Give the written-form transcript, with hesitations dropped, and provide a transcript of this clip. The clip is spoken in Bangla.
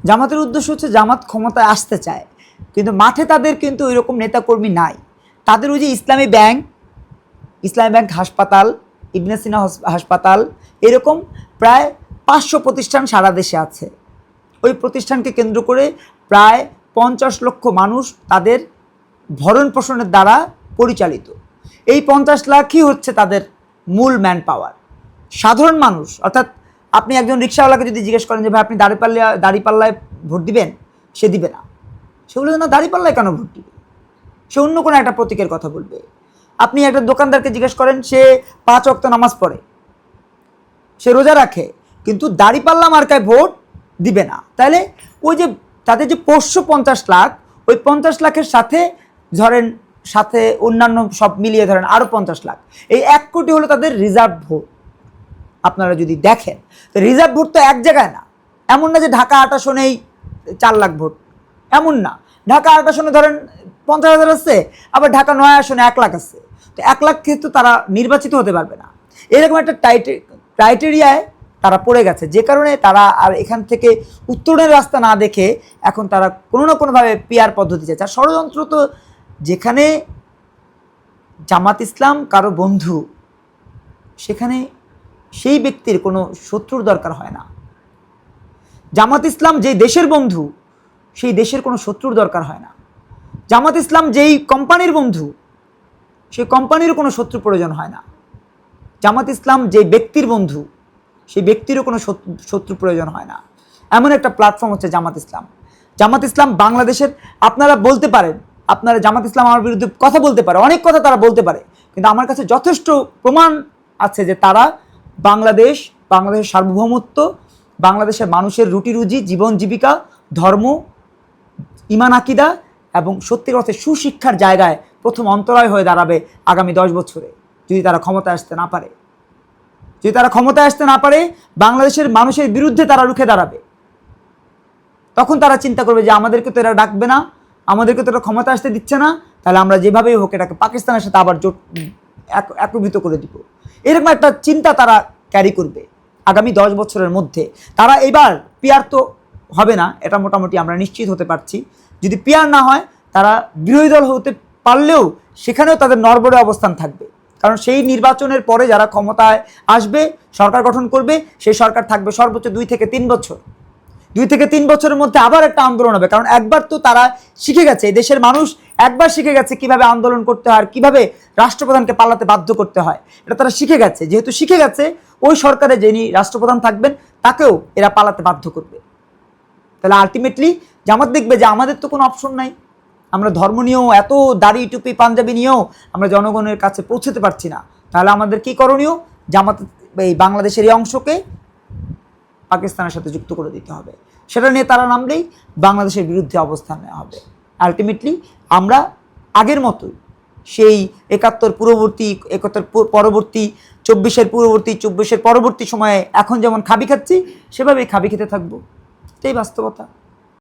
জামাতের উদ্দেশ্য হচ্ছে জামাত ক্ষমতায় আসতে চায়, কিন্তু মাঠে তাদের কিন্তু ওই রকম নেতাকর্মী নাই। তাদের ওই যে ইসলামী ব্যাংক, হাসপাতাল, ইবনে সিনা হাসপাতাল, এরকম প্রায় 500 প্রতিষ্ঠান সারা দেশে আছে। ওই প্রতিষ্ঠানকে কেন্দ্র করে প্রায় 50 লক্ষ মানুষ তাদের ভরণ পোষণের দ্বারা পরিচালিত। এই 50 লাখই হচ্ছে তাদের মূল ম্যান পাওয়ার। সাধারণ মানুষ, অর্থাৎ আপনি একজন রিক্সাওয়ালাকে যদি জিজ্ঞেস করেন যে ভাই আপনি দাঁড়িপাল্লায় ভোট দিবেন, সে দিবে না। সে বলবে না, দাঁড়িপাল্লায় কেন ভোট দিবে, সে অন্য কোনো একটা প্রতীকের কথা বলবে। আপনি একটা দোকানদারকে জিজ্ঞেস করেন, সে 5 ওয়াক্ত নামাজ পড়ে, সে রোজা রাখে, কিন্তু দাঁড়িপাল্লা মার্কায় ভোট দিবে না। তাহলে ওই যে তাদের যে পোষ্য 50 লাখ, ওই 50 লাখের সাথে ধরেন সাথে অন্যান্য সব মিলিয়ে ধরেন আরও 50 লাখ, এই 1 কোটি হলো তাদের রিজার্ভ ভোট। আপনারা যদি দেখেন তো রিজার্ভ ভোট তো এক জায়গায় না। এমন না যে ঢাকা 8 আসনেই 4 লাখ ভোট, এমন না। ঢাকা 8 আসনে ধরেন 50,000 আছে, আবার ঢাকা 9 আসনে 1 লাখ আছে। তো 1 লাখ কিন্তু তারা নির্বাচিত হতে পারবে না। এরকম একটা ক্রাইটেরিয়ায় তারা পড়ে গেছে, যে কারণে তারা আর এখান থেকে উত্তরণের রাস্তা না দেখে এখন তারা কোনো না কোনোভাবে পিআর পদ্ধতি চাইছে। আর ষড়যন্ত্র তো, যেখানে জামাত ইসলাম কারো বন্ধু, সেখানে সেই ব্যক্তির কোনো শত্রুর দরকার হয় না। জামাত ইসলাম যেই দেশের বন্ধু, সেই দেশের কোনো শত্রুর দরকার হয় না। জামাত ইসলাম যেই কোম্পানির বন্ধু, সেই কোম্পানিরও কোনো শত্রু প্রয়োজন হয় না। জামাত ইসলাম যেই ব্যক্তির বন্ধু, সেই ব্যক্তিরও কোনো শত্রু প্রয়োজন হয় না। এমন একটা প্ল্যাটফর্ম হচ্ছে জামাত ইসলাম। জামাত ইসলাম বাংলাদেশের, আপনারা বলতে পারেন, আপনারা জামাত ইসলাম আমার বিরুদ্ধে কথা বলতে পারে, অনেক কথা তারা বলতে পারে, কিন্তু আমার কাছে যথেষ্ট প্রমাণ আছে যে তারা বাংলাদেশের সার্বভৌমত্ব, বাংলাদেশের মানুষের রুটি রুজি, জীবন জীবিকা, ধর্ম, ইমান আকিদা এবং সত্যির অর্থে সুশিক্ষার জায়গায় প্রথম অন্তরায় হয়ে দাঁড়াবে আগামী 10 বছরে, যদি তারা ক্ষমতায় আসতে না পারে। যদি তারা ক্ষমতায় আসতে না পারে, বাংলাদেশের মানুষের বিরুদ্ধে তারা রুখে দাঁড়াবে। তখন তারা চিন্তা করবে যে আমাদেরকে তো এরা ডাকবে না, আমাদেরকে তো এরা ক্ষমতা আসতে দিচ্ছে না, তাহলে আমরা যেভাবেই হোক এটাকে পাকিস্তানের সাথে আবার একীভূত করে দিব। এরকম একটা চিন্তা তারা ক্যারি করবে আগামী 10 বছরের মধ্যে। তারা এবার পিআর তো হবে না, এটা মোটামুটি আমরা নিশ্চিত হতে পারছি। যদি পিআর না হয়, তারা বিরোধী দল হতে পারলেও সেখানেও তাদের নড়বড়ে অবস্থান থাকবে। কারণ সেই নির্বাচনের পরে যারা ক্ষমতায় আসবে, সরকার গঠন করবে, সেই সরকার থাকবে সর্বোচ্চ 2 থেকে 3 বছর। 2 থেকে 3 বছরের মধ্যে আবার একটা আন্দোলন হবে। কারণ একবার তো তারা শিখে গেছে, এই দেশের মানুষ একবার শিখে গেছে কিভাবে আন্দোলন করতে হয় আর কিভাবে রাষ্ট্রপ্রধানকে পালাতে বাধ্য করতে হয়। এটা তারা শিখে গেছে। যেহেতু শিখে গেছে, ওই সরকারে যিনি রাষ্ট্রপ্রধান থাকবেন তাকেও এরা পালাতে বাধ্য করবে। তাহলে আলটিমেটলি জামাত দেখবে যে আমাদের তো কোনো অপশন নাই। আমরা ধর্ম নিয়েও, এত দাড়ি টুপি পাঞ্জাবি নিয়েও আমরা জনগণের কাছে পৌঁছতে পারছি না। তাহলে আমাদের কি করণীয়? জামাত এই বাংলাদেশের এই অংশকে পাকিস্তানের সাথে যুক্ত করে দিতে হবে। সেটা নিয়ে তারা নামলেই বাংলাদেশের বিরুদ্ধে অবস্থান নেওয়া হবে। আলটিমেটলি আমরা আগের মতোই সেই 71 পরবর্তী 24-এর পরবর্তী সময়ে এখন যেমন খাবি খাচ্ছি, সেভাবেই খাবি খেতে থাকবো। এটাই বাস্তবতা।